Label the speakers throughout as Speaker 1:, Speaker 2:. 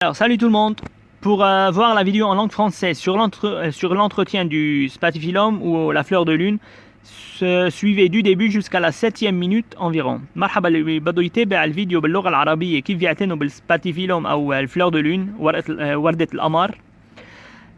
Speaker 1: Alors salut tout le monde. Pour voir la vidéo en langue française sur l'entretien du spathiphyllum ou la fleur de lune, suivez du début jusqu'à la 7e minute environ. مرحبا اللي بده يتابع الفيديو باللغة العربية كيف يعتنوا بالسباتيفيلوم أو الفلور دو لون وردة القمر.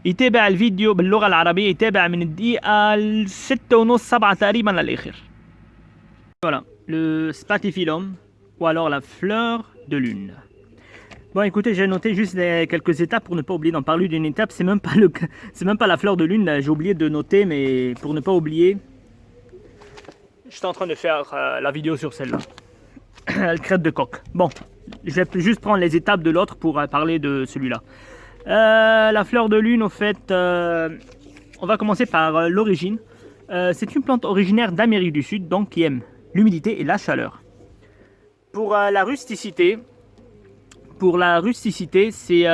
Speaker 1: يتابع الفيديو باللغة العربية، يتابع من الدقيقة 6:30-7 تقريبا للآخر. Voilà, le spathiphyllum ou alors la fleur de lune. Bon, écoutez, j'ai noté juste quelques étapes pour ne pas oublier d'en parler d'une étape. C'est même pas la fleur de lune. J'ai oublié de noter, mais pour ne pas oublier, j'étais en train de faire la vidéo sur celle-là. Elle crête de coq. Bon, je vais juste prendre les étapes de l'autre pour parler de celui-là. La fleur de lune, au fait, on va commencer par l'origine. C'est une plante originaire d'Amérique du Sud, donc qui aime l'humidité et la chaleur. Pour la rusticité, c'est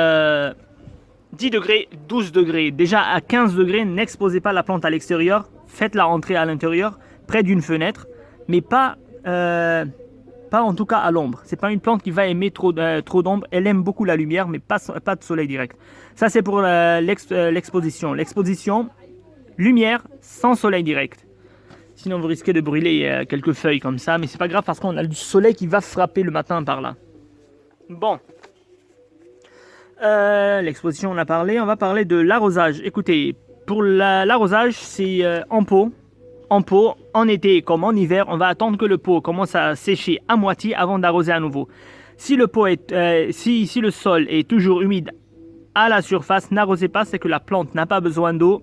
Speaker 1: 10 degrés, 12 degrés. Déjà à 15 degrés, n'exposez pas la plante à l'extérieur. Faites-la entrer à l'intérieur, près d'une fenêtre, mais pas en tout cas à l'ombre. C'est pas une plante qui va aimer trop d'ombre. Elle aime beaucoup la lumière, mais pas de soleil direct. Ça, c'est pour l'exposition. L'exposition, lumière sans soleil direct. Sinon, vous risquez de brûler quelques feuilles comme ça, mais c'est pas grave parce qu'on a du soleil qui va frapper le matin par là. Bon. L'exposition, on a parlé. On va parler de l'arrosage. Écoutez, pour l'arrosage, c'est en pot, en été comme en hiver. On va attendre que le pot commence à sécher à moitié avant d'arroser à nouveau. Si le sol est toujours humide à la surface, n'arrosez pas, c'est que la plante n'a pas besoin d'eau.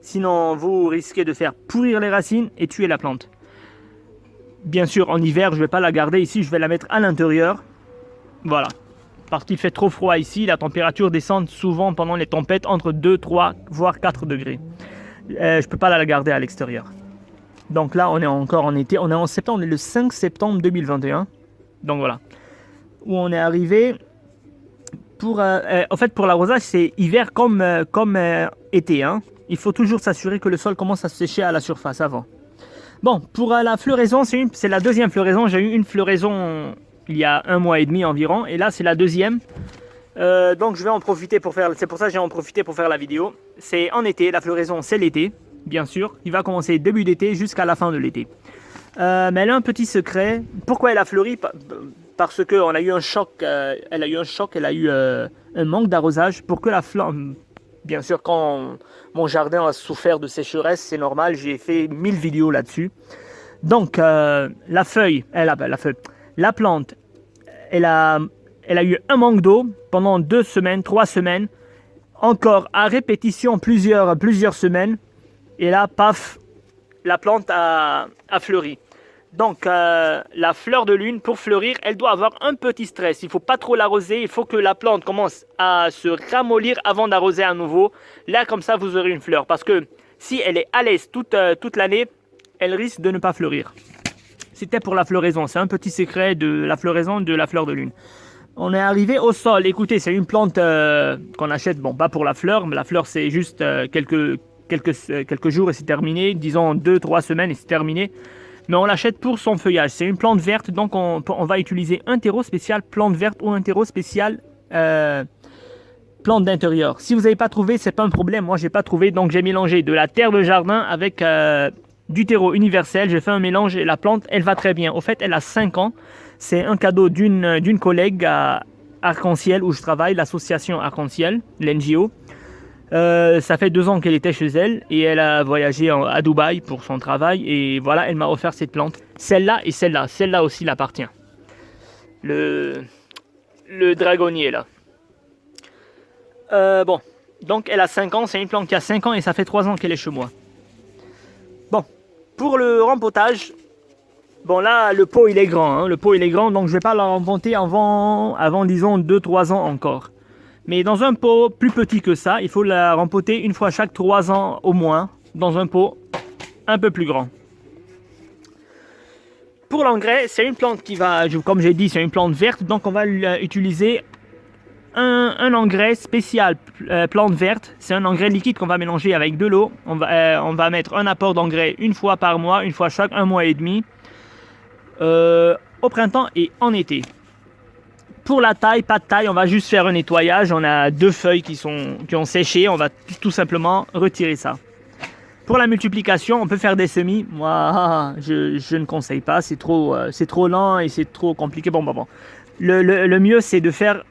Speaker 1: Sinon, vous risquez de faire pourrir les racines et tuer la plante. Bien sûr, en hiver, je ne vais pas la garder ici, je vais la mettre à l'intérieur. Voilà. Parce qu'il fait trop froid ici, la température descend souvent pendant les tempêtes entre 2, 3, voire 4 degrés. Je ne peux pas la garder à l'extérieur. Donc là, on est encore en été. On est en septembre, on est le 5 septembre 2021. Donc voilà. Où on est arrivé. En fait, pour l'arrosage, c'est hiver comme été. Hein. Il faut toujours s'assurer que le sol commence à se sécher à la surface avant. Bon, pour la floraison, c'est la deuxième floraison. J'ai eu une floraison il y a 1 mois et demi environ, et là c'est la deuxième. Donc je vais en profiter pour faire, c'est pour ça que j'ai en profité pour faire la vidéo. C'est en été, la floraison c'est l'été, bien sûr. Il va commencer début d'été jusqu'à la fin de l'été. Mais elle a un petit secret. Pourquoi elle a fleuri? Parce qu'on a eu un choc, elle a eu un manque d'arrosage pour que la fleur... Bien sûr, quand mon jardin a souffert de sécheresse, c'est normal, j'ai fait 1000 vidéos là-dessus. Donc la plante, elle a eu un manque d'eau pendant 2 semaines, 3 semaines, encore à répétition plusieurs semaines, et là, paf, la plante a fleuri. Donc la fleur de lune, pour fleurir, elle doit avoir un petit stress. Il ne faut pas trop l'arroser, il faut que la plante commence à se ramollir avant d'arroser à nouveau. Là, comme ça, vous aurez une fleur. Parce que si elle est à l'aise toute l'année, elle risque de ne pas fleurir. C'était pour la floraison, c'est un petit secret de la floraison de la fleur de lune. On est arrivé au sol. Écoutez, c'est une plante qu'on achète, bon, pas pour la fleur, mais la fleur c'est juste quelques jours et c'est terminé. Disons 2-3 semaines et c'est terminé. Mais on l'achète pour son feuillage. C'est une plante verte, donc on va utiliser un terreau spécial plante verte ou un terreau spécial plante d'intérieur. Si vous n'avez pas trouvé, c'est pas un problème. Moi, j'ai pas trouvé, donc j'ai mélangé de la terre de jardin avec du terreau universel. J'ai fait un mélange et la plante, elle va très bien. Au fait, elle a 5 ans. C'est un cadeau d'une collègue à Arc-en-Ciel où je travaille, l'association Arc-en-Ciel, l'NGO. Ça fait 2 ans qu'elle était chez elle et elle a voyagé à Dubaï pour son travail et voilà, elle m'a offert cette plante. Celle-là et celle-là. Celle-là aussi l'appartient. Le dragonnier là. Bon, donc elle a 5 ans, c'est une plante qui a 5 ans et ça fait 3 ans qu'elle est chez moi. Bon, pour le rempotage, bon là le pot il est grand, hein, donc je vais pas la rempoter avant disons 2-3 ans encore. Mais dans un pot plus petit que ça, il faut la rempoter une fois chaque 3 ans au moins, dans un pot un peu plus grand. Pour l'engrais, c'est une plante qui va, comme j'ai dit, c'est une plante verte, donc on va utiliser un engrais spécial plante verte. C'est un engrais liquide qu'on va mélanger avec de l'eau. On va mettre un apport d'engrais une fois par mois, une fois chaque 1 mois et demi, au printemps et en été. Pour la taille, pas de taille, on va juste faire un nettoyage. On a 2 feuilles qui ont séché, on va tout simplement retirer ça. Pour la multiplication, on peut faire des semis. Moi, je ne conseille pas, c'est trop lent et c'est trop compliqué. Bon. Le mieux, c'est de faire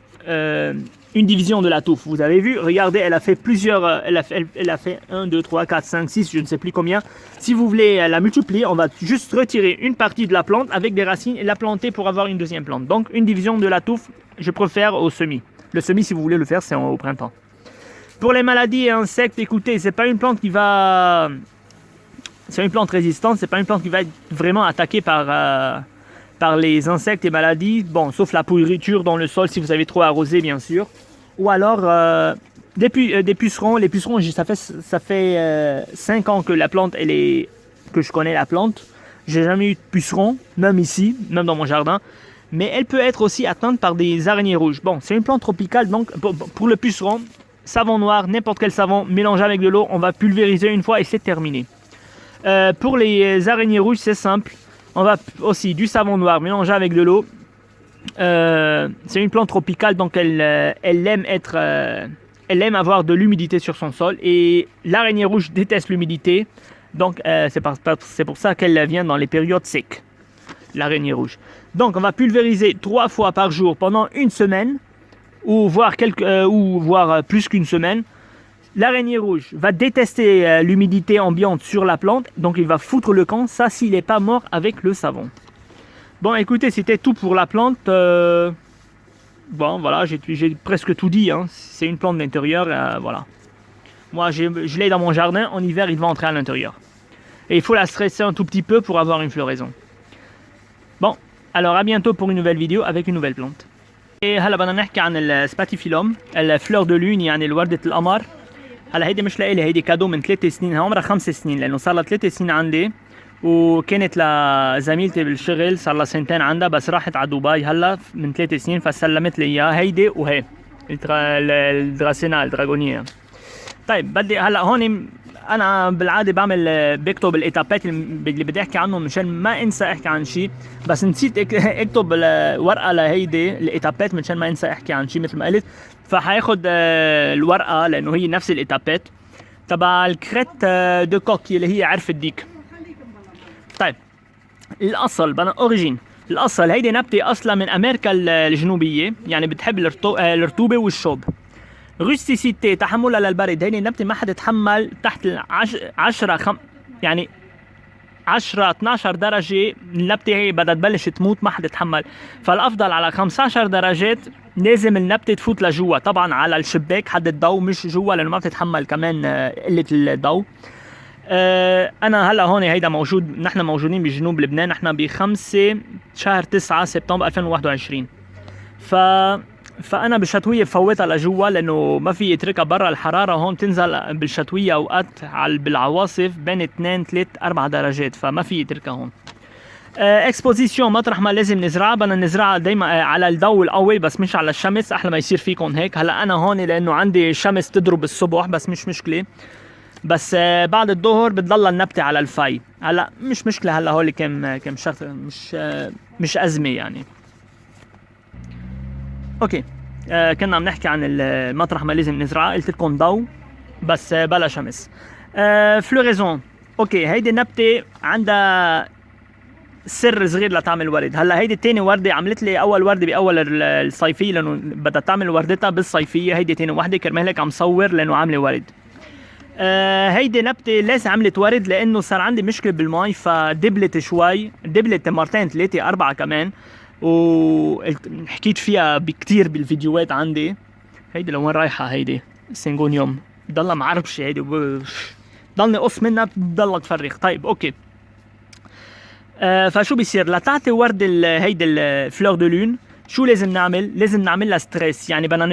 Speaker 1: une division de la touffe. Vous avez vu, regardez, elle a fait plusieurs, elle a fait 1, 2, 3, 4, 5, 6, je ne sais plus combien. Si vous voulez la multiplier, on va juste retirer une partie de la plante avec des racines et la planter pour avoir une deuxième plante. Donc, une division de la touffe, je préfère au semis. Le semis, si vous voulez le faire, c'est au printemps. Pour les maladies et insectes, écoutez, c'est pas une plante qui va... C'est une plante résistante, c'est pas une plante qui va être vraiment attaquée par les insectes et maladies. Bon, sauf la pourriture dans le sol si vous avez trop arrosé, bien sûr. Ou alors des pucerons. Les pucerons, ça fait 5 ans que la plante, que je connais la plante. J'ai jamais eu de pucerons, même ici, même dans mon jardin. Mais elle peut être aussi atteinte par des araignées rouges. Bon, c'est une plante tropicale, donc pour le puceron, savon noir, n'importe quel savon, mélangé avec de l'eau, on va pulvériser une fois et c'est terminé. Pour les araignées rouges, c'est simple. On va aussi du savon noir mélangé avec de l'eau. C'est une plante tropicale, donc elle aime avoir de l'humidité sur son sol. Et l'araignée rouge déteste l'humidité, donc c'est pour ça qu'elle vient dans les périodes secs. L'araignée rouge. Donc on va pulvériser 3 fois par jour pendant une semaine, ou voire plus qu'une semaine. L'araignée rouge va détester l'humidité ambiante sur la plante, donc il va foutre le camp, ça s'il n'est pas mort avec le savon. Bon, écoutez, c'était tout pour la plante. Bon, voilà, j'ai presque tout dit. Hein. C'est une plante d'intérieur, voilà. Moi, je l'ai dans mon jardin. En hiver, il va entrer à l'intérieur. Et il faut la stresser un tout petit peu pour avoir une floraison. Bon, alors à bientôt pour une nouvelle vidéo avec une nouvelle plante. Et هلا بدنا نحكي عن السباتيفيلوم الفلور دو لون يعني الوردة القمر. هلا هيدي مش لإلي، هيدي كادو من 3 سنين، عمرها 5 سنين لأنه صار لها 3 سنين عندي، وكانت لزميلتي بالشغل صار لها 2 عندها، بس راحت على دبي هلا من 3 سنين فسلمت لي اياها هيدي وهي الدراسينا الدراغونيه. طيب بدي هلا هون انا بالعاده بكتب الاتابات اللي بدي احكي عنهم مشان ما انسى احكي عن شيء، بس نسيت اكتب ورقه لهيدي الاتابات مشان ما انسى احكي عن شيء مثل ما قلت، فحاخد الورقه لانه هي نفس الاتابات تبع الكريت دو كوكي اللي هي عرف الديك. طيب الاصل بدنا اوريجين. الاصل هيدي نبته اصلا من امريكا الجنوبيه، يعني بتحب الرطوبه والشوب. روستيسيتي تحملها للبرد، هيدي النبته ما حدا يتحمل تحت 10 يعني 10 12 درجه النبته هي بدها تبلش تموت، ما حدا يتحمل. فالافضل على 15 درجات لازم النبته تفوت لجوا، طبعا على الشباك حد الضوء مش جوا لانه ما بتتحمل كمان قله الضوء. انا هلا هون هيدا موجود، نحن موجودين بجنوب لبنان، نحن ب5 شهر 9 سبتمبر 2021. فانا بالشتويه بفوتها لجوا لانه ما في اتركها برا، الحراره هون تنزل بالشتويه اوقات بالعواصف بين 2 3 4 درجات، فما في اتركها هون. اكسبوزيسيون مطرح ما لازم نزرعها، بدنا نزرعها دائما على الضوء القوي بس مش على الشمس، احلى ما يصير فيكم هيك. هلا انا هون لانه عندي شمس تضرب الصبح بس مش مشكله، بس بعد الظهر بتضل النبته على الفاي. هلا مش مشكله، هلا هول كم شغله مش ازمه يعني. اوكي كنا عم نحكي عن المطرح ما لازم نزرعها، قلت لكم ضوء بس بلا شمس. فلوريزون اوكي، هيدي النبته عندها سر صغير لتعمل ورد. هلا هيدي الثاني ورده عملت لي اول ورده باول الصيفيه لانه بدها تعمل وردتها بالصيفيه، هيدي ثاني وحده كرمال هيك عم صور لانه عامله ورد. هيدي نبته ليش عملت ورد؟ لانه صار عندي مشكله بالمي فدبلت شوي، دبلت مرتين 3 4 كمان، وحكيت فيها كتير بالفيديوهات عندي. هيدي لوين رايحه؟ هيدي سينغونيوم ضلها معربشه، هيدي ضلني قص منها بتضلها تفرخ. طيب اوكي، فشو بيصير لتعطي ورد هيدي الفلور دو لون؟ شو لازم نعمل؟ لازم نعمل لها ستريس، يعني بدنا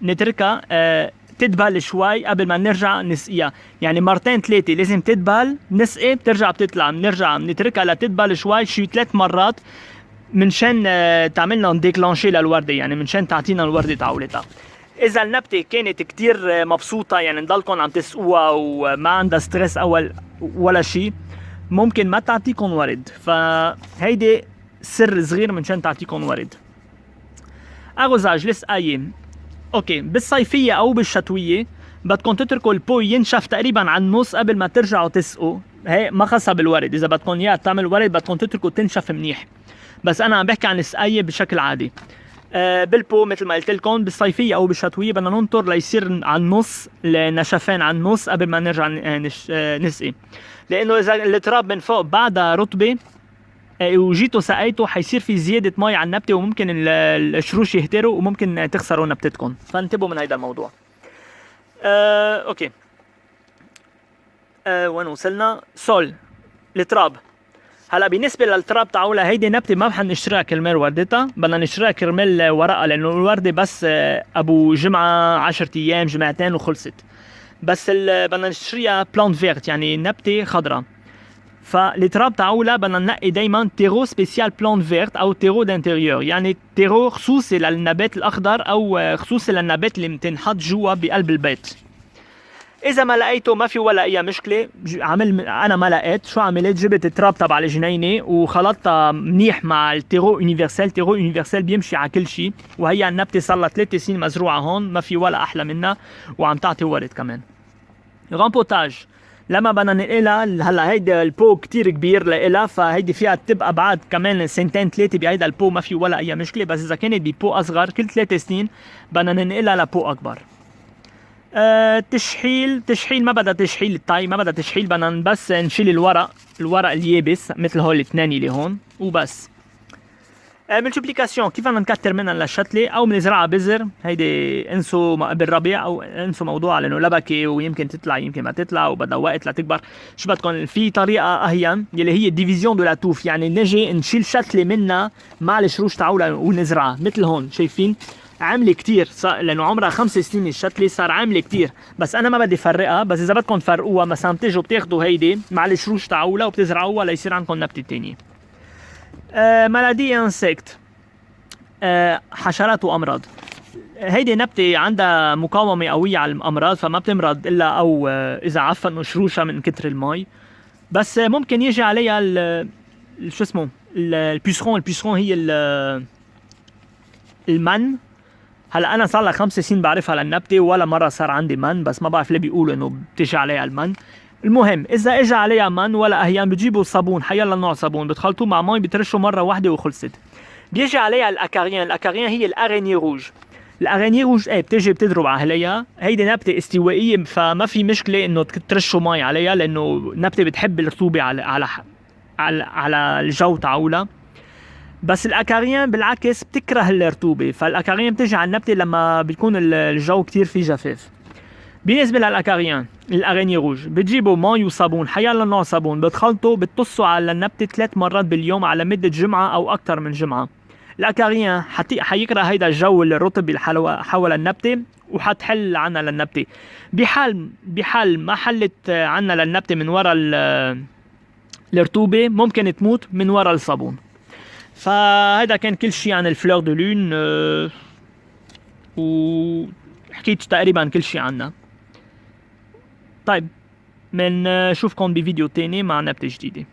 Speaker 1: نتركها تدبل شوي قبل ما نرجع نسقيها، يعني مرتين 3 لازم تدبل، نسقي بترجع بتطلع، بنرجع نتركها لتدبل شوي شي 3 مرات منشان تعملنا ديكلانشي للوردة، يعني منشان تعطينا الوردة تعولتها. إذا النبتة كانت كتير مبسوطة، يعني نضلكم عم تسقوها وما عندها ستريس أول ولا شيء، ممكن ما تعطيكم ورد، فهيدي سر صغير منشان تعطيكم ورد. اغوزاج السقاية. اوكي، بالصيفية او بالشتوية بدكم تتركوا البو ينشف تقريبا على النص قبل ما ترجعوا تسقوا. هي ما خاصة بالورد، اذا بدكم اياها تعمل ورد بدكم تتركوا تنشف منيح، بس انا عم بحكي عن السقاية بشكل عادي. بالبو مثل ما قلت لكم بالصيفيه او بالشتويه بدنا ننطر ليصير على النص، النشفان على النص قبل ما نرجع نسقي، لانه اذا التراب من فوق بعدها رطبه وجيتوا سقيتوا حيصير في زياده مي على النبته وممكن الشروش يهتروا وممكن تخسروا نبتتكم، فانتبهوا من هذا الموضوع. اوكي، وين وصلنا؟ سول التراب. هلا بالنسبه للتراب تاعولها هيدي نبته ما رح نشتريها كرمال وردتها، بدنا نشتريها كرمال ورقها، لانه الورده بس ابو جمعه 10 ايام جمعتين وخلصت. بس بدنا نشتريها بلانت فيرت، يعني نبته خضراء. فالتراب تاعولها بدنا ننقي دائما تيرو سبيسيال بلانت فيرت او تيرو دانتيريور، يعني تيرو خصوصي للنبات الاخضر او خصوصي للنبات اللي بتنحط جوا بقلب البيت. اذا ما لقيته ما في ولا اي مشكله. انا ما لقيت، شو عملت؟ جبت التراب تبع الجنينه وخلطتها منيح مع التيرو يونيفرسال. تيرو يونيفرسال بيمشي على كل شيء، وهي النبته صار لها 3 سنين مزروعه هون، ما في ولا احلى منها وعم تعطي ورد كمان. رامبوتاج لما بدنا ننقلها، هلا هيدا البو كتير كبير لإلها، فهيدي فيها تبقى بعد كمان سنتين ثلاثه بهيدا البو ما في ولا اي مشكله، بس اذا كانت ببو اصغر كل 3 سنين بدنا ننقلها لبو اكبر. تشحيل ما بدها تشحيل الطاي، ما بدها تشحيل، بدنا بس نشيل الورق اليابس مثل هول الاثنين اللي هون وبس. ملتيبليكاسيون كيف بدنا نكتر منها للشتله او بنزرعها بذر، هيدي انسوا بالربيع او انسوا موضوع لانه لبكه ويمكن تطلع يمكن ما تطلع وبدها وقت لتكبر. شو بدكم؟ في طريقه اهين يلي هي ديفيزيون دو لا توف، يعني نجي نشيل شتله منها مع الشروش تاعولها ونزرعها مثل هون. شايفين عامله كتير لانه عمرها 5 سنين الشتله، صار عامله كتير، بس انا ما بدي فرقها. بس اذا بدكم تفرقوها مثلا بتيجوا بتاخذوا هيدي مع الشروش تاعولها وبتزرعوها ليصير عندكم نبته ثانيه. مالادي انسكت، حشرات وامراض. هيدي نبته عندها مقاومه قويه على الامراض، فما بتمرض الا او اذا عفنوا شروشها من كتر المي. بس ممكن يجي عليها شو اسمه البيسرون هي المن. هلا انا صار لها 5 سنين بعرفها للنبته ولا مره صار عندي من، بس ما بعرف ليه بيقولوا انه بتيجي عليها المن. المهم اذا اجى عليها من ولا اهيان بتجيبوا صابون، حيلا نوع صابون بتخلطوه مع مي بترشوا مره واحده وخلصت. بيجي عليها الاكاريان هي الاريني روج. الاريني روج بتيجي بتضرب عليها. هيدي نبته استوائيه فما في مشكله انه ترشوا مي عليها، لانه نبته بتحب الرطوبه على الجو تاعولها. بس الاكاريان بالعكس بتكره الرطوبه، فالاكاريان بتجي على النبته لما بيكون الجو كتير فيه جفاف. بالنسبه للاكاريان الاريني روج بتجيبوا مي وصابون، حيلا نوع صابون بتخلطوا بتطصوا على النبته 3 مرات باليوم على مده جمعه او اكثر من جمعه. الاكاريان حيكره هيدا الجو الرطب اللي حول النبته وحتحل عنا للنبته. بحال ما حلت عنا للنبته من وراء الرطوبه ممكن تموت من وراء الصابون. فهذا كان كل شيء عن الفلور دو لون، وحكيت تقريبا كل شيء عنها. طيب، من نشوفكم بفيديو تاني مع نبتة جديدة.